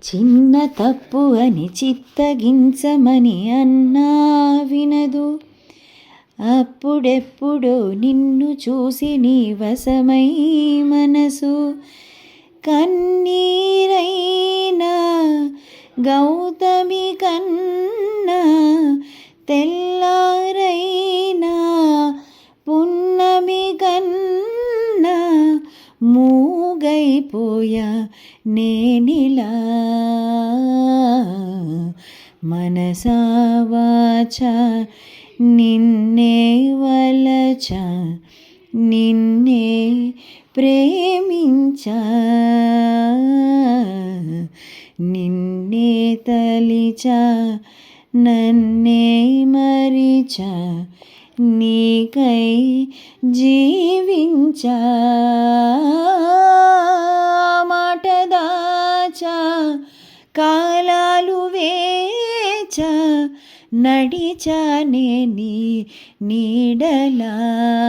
చిన్న తప్పు అని చిత్తగించమని అన్నా వినదు. అప్పుడెప్పుడో నిన్ను చూసి నీ వశమై మనసు కన్నీరైనా గౌతమి కన్నా తెల్లారైనా పున్నమి కన్నా మూగైపోయా నేనిలా మనసా వాచా నిన్నే వలచా నిన్నే ప్రేమించా నిన్నే తలిచా నన్నే మరిచా నీకై జీవించా మాట దాచా కాలాలు వేచా నడిచానే నీ నీడలా.